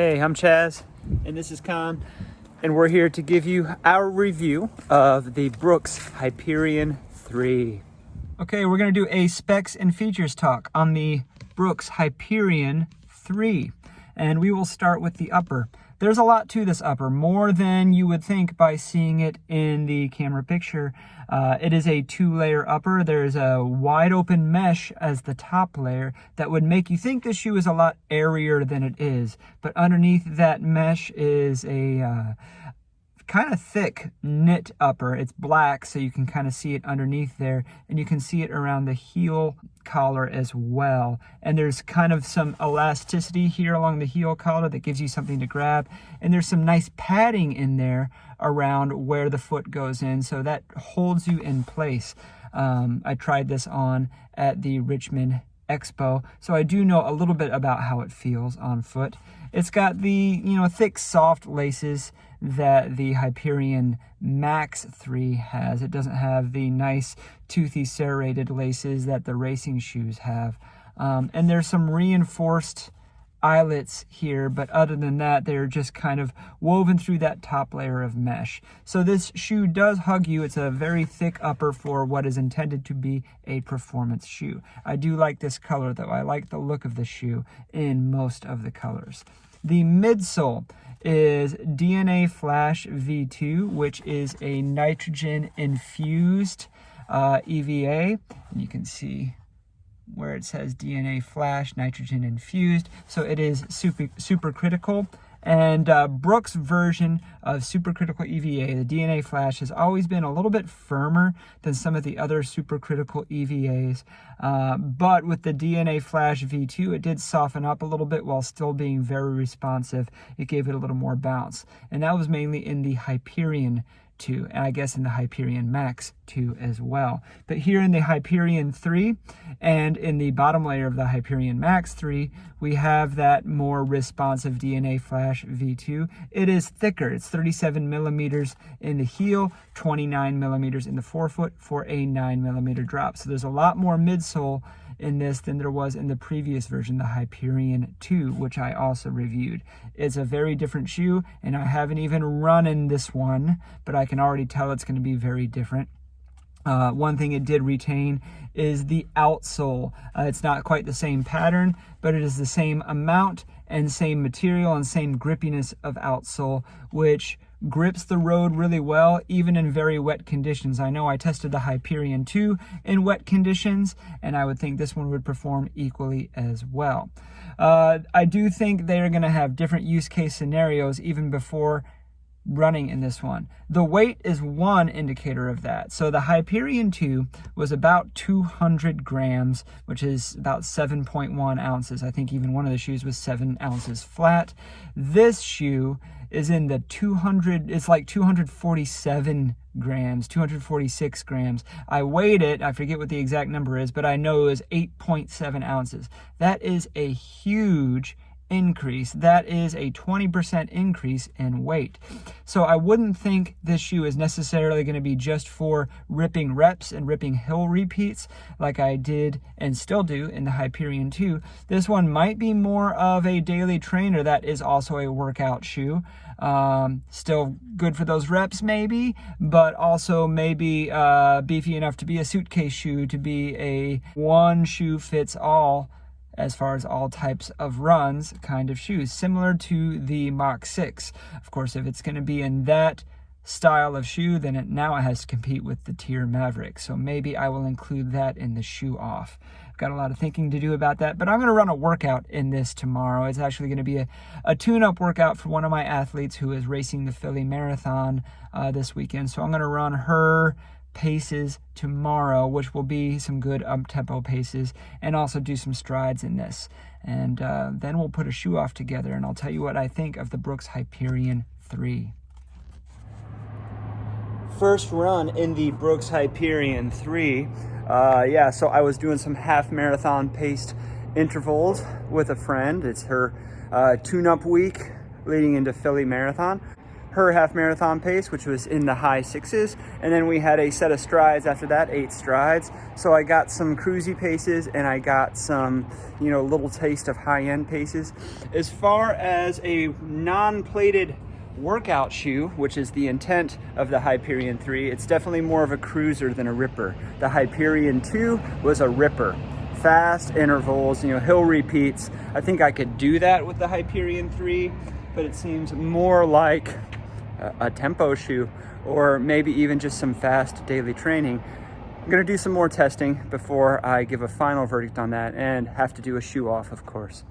Hey, I'm Chaz, and this is Con, and we're here to give you our review of the Brooks Hyperion 3. Okay, we're going to do a specs and features talk on the Brooks Hyperion 3, and we will start with the upper. There's a lot to this upper, more than you would think by seeing it in the camera picture. It is a 2-layer upper. There's a wide open mesh as the top layer that would make you think the shoe is a lot airier than it is. But underneath that mesh is a kind of thick knit upper. It's black, so you can kind of see it underneath there, and you can see it around the heel collar as well. And there's kind of some elasticity here along the heel collar that gives you something to grab, and there's some nice padding in there around where the foot goes in, so that holds you in place. I tried this on at the Richmond Expo, so I do know a little bit about how it feels on foot. It's got the, thick, soft laces that the Hyperion Max 3 has. It doesn't have the nice, toothy, serrated laces that the racing shoes have. And there's some reinforced eyelets here, but other than that, they're just kind of woven through that top layer of mesh. So this shoe does hug you. It's a very thick upper for what is intended to be a performance shoe. I do like this color, though. I like the look of the shoe in most of the colors. The midsole is DNA Flash V2, which is a nitrogen infused EVA. And you can see where it says DNA Flash, nitrogen infused. So it is supercritical. And Brooks' version of supercritical EVA, the DNA Flash, has always been a little bit firmer than some of the other supercritical EVAs. But with the DNA Flash V2, it did soften up a little bit while still being very responsive. It gave it a little more bounce. And that was mainly in the Hyperion 2, and I guess in the Hyperion Max 2 as well. But here in the Hyperion 3 and in the bottom layer of the Hyperion Max 3, we have that more responsive DNA Flash V2. It is thicker. It's 37 millimeters in the heel, 29 millimeters in the forefoot for a 9 millimeter drop. So there's a lot more midsole in this than there was in the previous version, the Hyperion 2, which I also reviewed. It's a very different shoe, and I haven't even run in this one, but I can already tell it's going to be very different. One thing it did retain is the outsole. It's not quite the same pattern, but it is the same amount and same material and same grippiness of outsole, which grips the road really well, even in very wet conditions. I know I tested the Hyperion 2 in wet conditions, and I would think this one would perform equally as well. I do think they are going to have different use case scenarios even before running in this one. The weight is one indicator of that. So the Hyperion 2 was about 200 grams, which is about 7.1 ounces. I think even one of the shoes was 7 ounces flat. This shoe is in the 200, it's like 247 grams, 246 grams. I weighed it, I forget what the exact number is, but I know it was 8.7 ounces. That is a huge increase. That is a 20% increase in weight. So I wouldn't think this shoe is necessarily going to be just for ripping reps and ripping hill repeats like I did and still do in the Hyperion 2. This one might be more of a daily trainer that is also a workout shoe. Still good for those reps maybe, but also maybe beefy enough to be a suitcase shoe, to be a one shoe fits all as far as all types of runs kind of shoes, similar to the Mach 6. Of course, if it's going to be in that style of shoe, then now it has to compete with the tier Maverick. So maybe I will include that in the shoe off. I've got a lot of thinking to do about that, but I'm going to run a workout in this tomorrow. It's actually going to be a tune-up workout for one of my athletes who is racing the Philly Marathon this weekend. So I'm going to run her paces tomorrow, which will be some good up-tempo paces, and also do some strides in this. And then we'll put a shoe off together, and I'll tell you what I think of the Brooks Hyperion 3. First run in the Brooks Hyperion 3. So I was doing some half marathon paced intervals with a friend. It's her tune-up week leading into Philly Marathon. her half marathon pace, which was in the high 6s. And then we had a set of strides after that, 8 strides. So I got some cruisy paces and I got some, you know, little taste of high-end paces. As far as a non-plated workout shoe, which is the intent of the Hyperion 3, it's definitely more of a cruiser than a ripper. The Hyperion 2 was a ripper. Fast intervals, you know, hill repeats. I think I could do that with the Hyperion 3, but it seems more like a tempo shoe, or maybe even just some fast daily training. I'm gonna do some more testing before I give a final verdict on that, and have to do a shoe off, of course.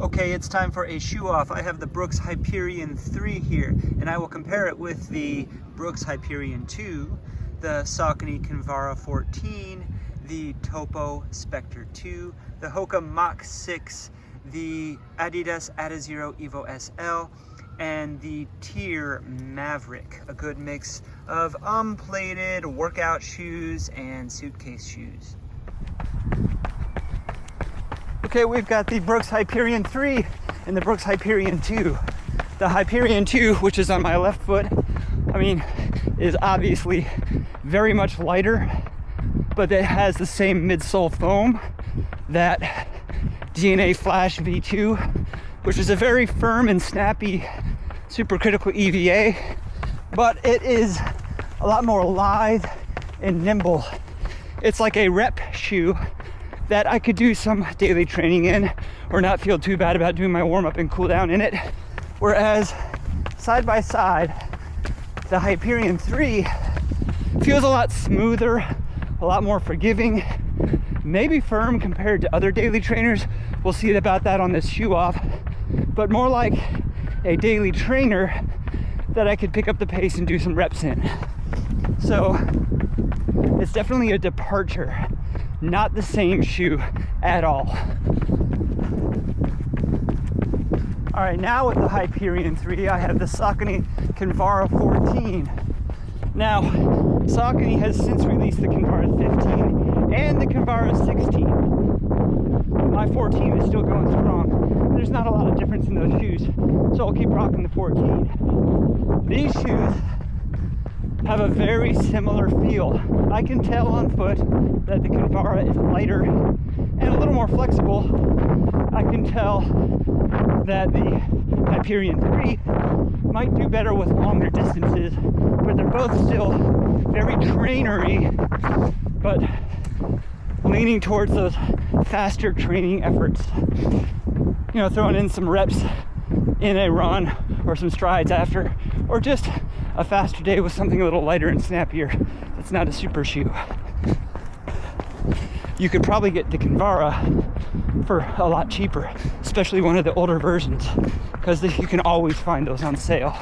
Okay, it's time for a shoe off. I have the Brooks Hyperion 3 here, and I will compare it with the Brooks Hyperion 2, the Saucony Kinvara 14, the Topo Specter 2, the Hoka Mach 6, the Adidas Adizero Evo SL, and the Tier Maverick, a good mix of unplated workout shoes and suitcase shoes. Okay, we've got the Brooks Hyperion 3 and the Brooks Hyperion 2. The Hyperion 2, which is on my left foot, I mean, is obviously very much lighter, but it has the same midsole foam that DNA Flash V2, which is a very firm and snappy supercritical EVA, but it is a lot more lithe and nimble. It's like a rep shoe that I could do some daily training in, or not feel too bad about doing my warm-up and cool down in it. Whereas side by side, the Hyperion 3 feels a lot smoother, a lot more forgiving, maybe firm compared to other daily trainers. We'll see about that on this shoe off, but more like a daily trainer that I could pick up the pace and do some reps in. So it's definitely a departure, not the same shoe at all. All right, now with the Hyperion 3, I have the Saucony Kinvara 14. Now, Saucony has since released the Kinvara 15 and the Kinvara 16. My 14 is still going strong. There's not a lot of difference in those shoes, so I'll keep rocking the 14. These shoes have a very similar feel. I can tell on foot that the Kinvara is lighter and a little more flexible. I can tell that the Hyperion 3 might do better with longer distances, but they're both still very trainery, but leaning towards those faster training efforts. You know, throwing in some reps in a run or some strides after, or just a faster day with something a little lighter and snappier. It's not a super shoe. You could probably get the Kinvara for a lot cheaper, especially one of the older versions, because you can always find those on sale.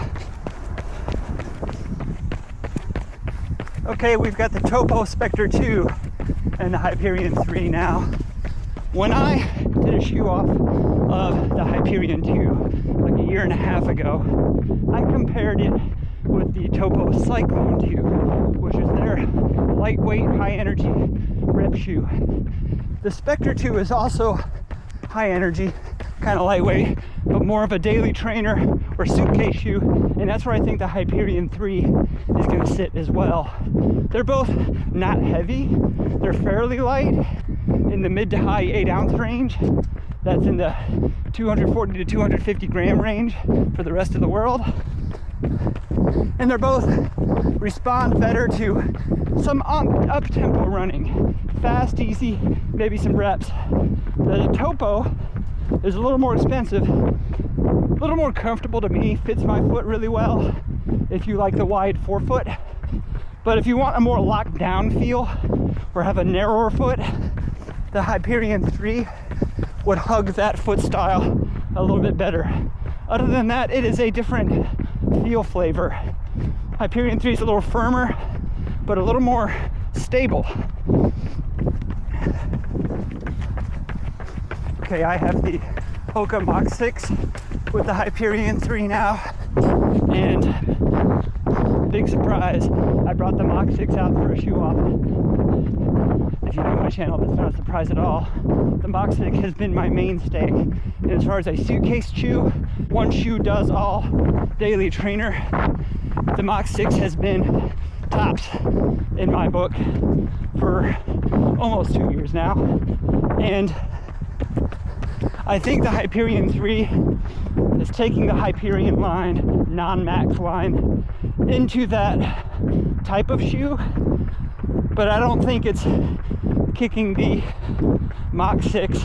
Okay, we've got the Topo Specter 2 and the Hyperion 3 now. When I did a shoe off of the Hyperion 2 like a year and a half ago, I compared it with the Topo Cyclone 2, which is their lightweight, high energy rep shoe. The Specter 2 is also high energy, kind of lightweight, but more of a daily trainer or suitcase shoe, and that's where I think the Hyperion 3 is going to sit as well. They're both not heavy, they're fairly light, in the mid to high 8-ounce range. That's in the 240 to 250 gram range for the rest of the world. And they're both respond better to some up-tempo running. Fast, easy, maybe some reps. The Topo is a little more expensive, a little more comfortable to me, fits my foot really well if you like the wide forefoot. But if you want a more locked down feel or have a narrower foot, the Hyperion 3 would hug that foot style a little bit better. Other than that, it is a different feel flavor. Hyperion 3 is a little firmer, but a little more stable. Okay, I have the Hoka Mach 6 with the Hyperion 3 now, and big surprise, I brought the Mach 6 out for a shoe off. if you know my channel, that's not a surprise at all. The Mach 6 has been my mainstay. And as far as a suitcase shoe, one shoe does all daily trainer, the Mach 6 has been tops in my book for almost 2 years now. And I think the Hyperion 3 is taking the Hyperion line, non-Max line, into that type of shoe, but I don't think it's kicking the Mach 6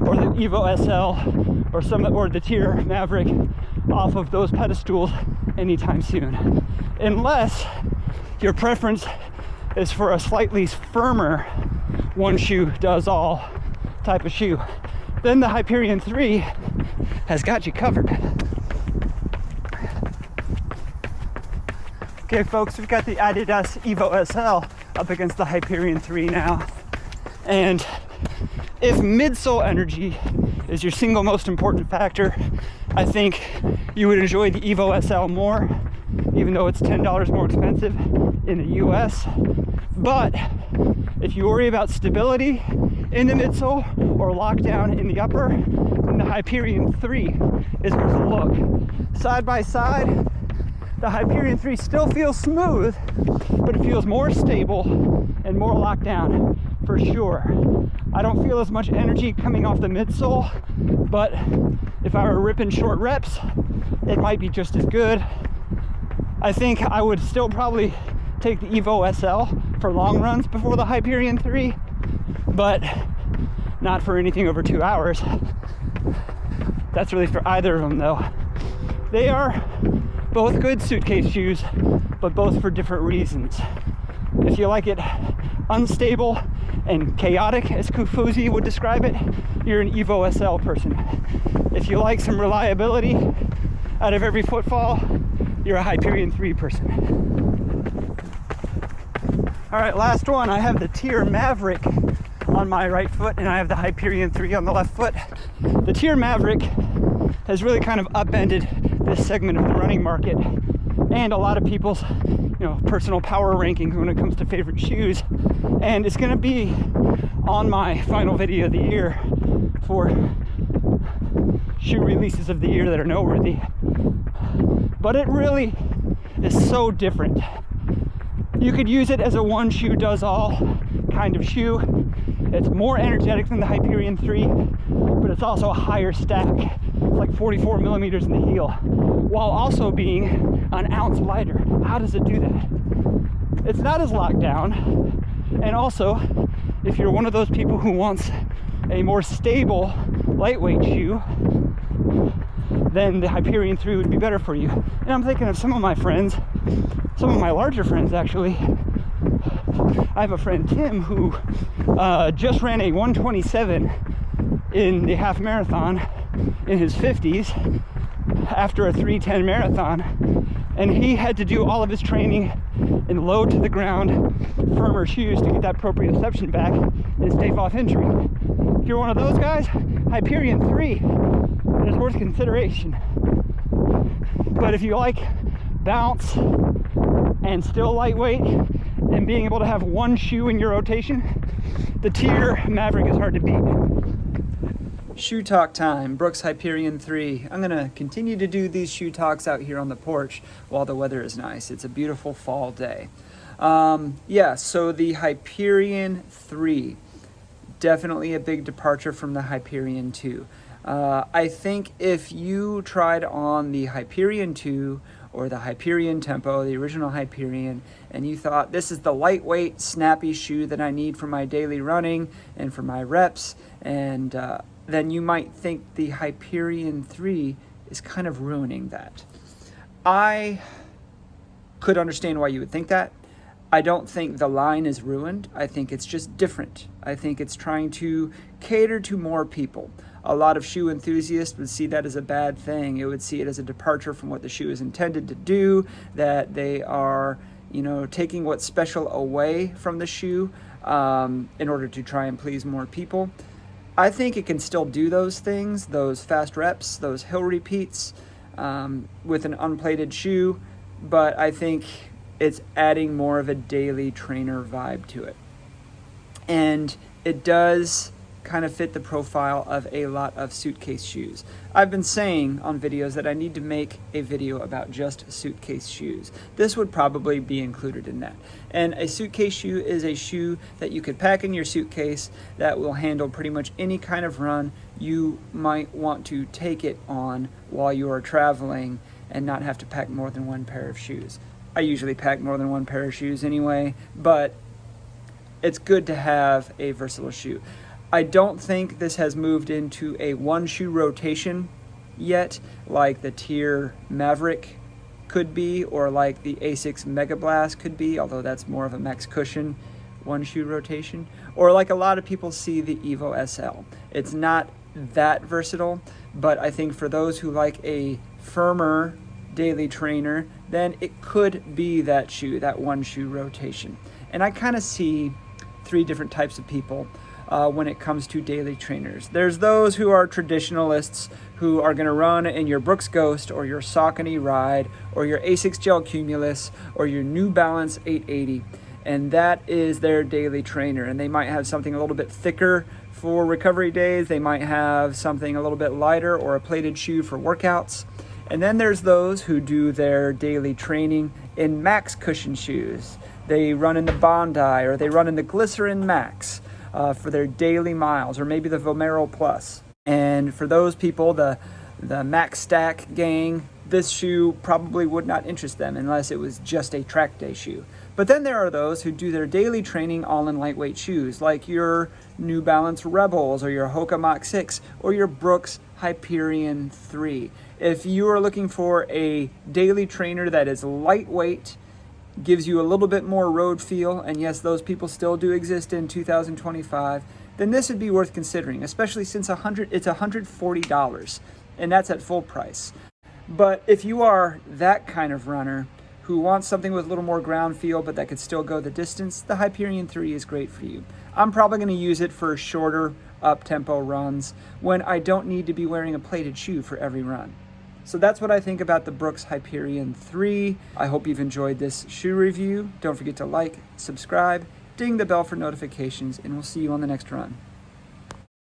or the Evo SL or the Tier Maverick off of those pedestals anytime soon, unless your preference is for a slightly firmer one shoe does all type of shoe. Then the Hyperion 3 has got you covered. Okay folks, we've got the Adidas Evo SL up against the Hyperion 3 now. And if midsole energy is your single most important factor, I think you would enjoy the Evo SL more, even though it's $10 more expensive in the US. But if you worry about stability in the midsole or lockdown in the upper, then the Hyperion 3 is worth a look. Side by side, the Hyperion 3 still feels smooth, but it feels more stable and more locked down for sure. I don't feel as much energy coming off the midsole, but if I were ripping short reps, it might be just as good. I think I would still probably take the Evo SL for long runs before the Hyperion 3, but not for anything over 2 hours. That's really for either of them though. They are both good suitcase shoes, but both for different reasons. If you like it unstable and chaotic, as Kufuzi would describe it, you're an Evo SL person. If you like some reliability out of every footfall, you're a Hyperion 3 person. All right, last one. I have the Tier Maverick on my right foot, and I have the Hyperion 3 on the left foot. The Tier Maverick has really kind of upended this segment of the running market and a lot of people's personal power rankings when it comes to favorite shoes, and it's going to be on my final video of the year for shoe releases of the year that are noteworthy. But it really is so different. You could use it as a one shoe does all kind of shoe. It's more energetic than the Hyperion 3, but it's also a higher stack. It's like 44 millimeters in the heel, while also being an ounce lighter. How does it do that? It's not as locked down, and also, if you're one of those people who wants a more stable, lightweight shoe, then the Hyperion 3 would be better for you. And I'm thinking of some of my friends, some of my larger friends actually. I have a friend, Tim, who just ran a 127 in the half marathon in his 50s after a 3:10 marathon, and he had to do all of his training in low to the ground, firmer shoes to get that proprioception back and stave off injury. If you're one of those guys, Hyperion 3 is worth consideration. But if you like bounce and still lightweight and being able to have one shoe in your rotation, the Tier Maverick is hard to beat. Shoe talk time, Brooks Hyperion 3. I'm gonna continue to do these shoe talks out here on the porch while the weather is nice. It's a beautiful fall day. So the Hyperion 3, definitely a big departure from the Hyperion 2. I think if you tried on the Hyperion 2 or the Hyperion Tempo, the original Hyperion, and you thought this is the lightweight, snappy shoe that I need for my daily running and for my reps, and then you might think the Hyperion 3 is kind of ruining that. I could understand why you would think that. I don't think the line is ruined. I think it's just different. I think it's trying to cater to more people. A lot of shoe enthusiasts would see that as a bad thing. It would see it as a departure from what the shoe is intended to do, that they are, taking what's special away from the shoe in order to try and please more people. I think it can still do those things, those fast reps, those hill repeats with an unplated shoe, but I think it's adding more of a daily trainer vibe to it. and it does kind of fit the profile of a lot of suitcase shoes. I've been saying on videos that I need to make a video about just suitcase shoes. This would probably be included in that. And a suitcase shoe is a shoe that you could pack in your suitcase that will handle pretty much any kind of run you might want to take it on while you are traveling and not have to pack more than one pair of shoes. I usually pack more than one pair of shoes anyway, but it's good to have a versatile shoe. I don't think this has moved into a one shoe rotation yet, like the Tier Maverick could be, or like the A6 Mega Blast could be, although that's more of a max cushion one shoe rotation, or like a lot of people see the Evo SL. It's not that versatile, but I think for those who like a firmer daily trainer, then it could be that shoe, that one shoe rotation. And I kind of see three different types of people when it comes to daily trainers. There's those who are traditionalists who are going to run in your Brooks Ghost or your Saucony Ride or your Asics Gel Cumulus or your New Balance 880, and that is their daily trainer. And they might have something a little bit thicker for recovery days. They might have something a little bit lighter or a plated shoe for workouts. And then there's those who do their daily training in max cushion shoes. They run in the Bondi or they run in the Glycerin Max for their daily miles, or maybe the Vomero Plus. And for those people, the Max Stack gang, this shoe probably would not interest them unless it was just a track day shoe. But then there are those who do their daily training all in lightweight shoes, like your New Balance Rebels or your Hoka Mach 6 or your Brooks Hyperion 3. If you are looking for a daily trainer that is lightweight, gives you a little bit more road feel, and yes, those people still do exist in 2025, then this would be worth considering, especially since it's $140, and that's at full price. But if you are that kind of runner who wants something with a little more ground feel but that could still go the distance, the Hyperion 3 is great for you. I'm probably going to use it for shorter up-tempo runs when I don't need to be wearing a plated shoe for every run. So that's what I think about the Brooks Hyperion 3. I hope you've enjoyed this shoe review. Don't forget to like, subscribe, ding the bell for notifications, and we'll see you on the next run.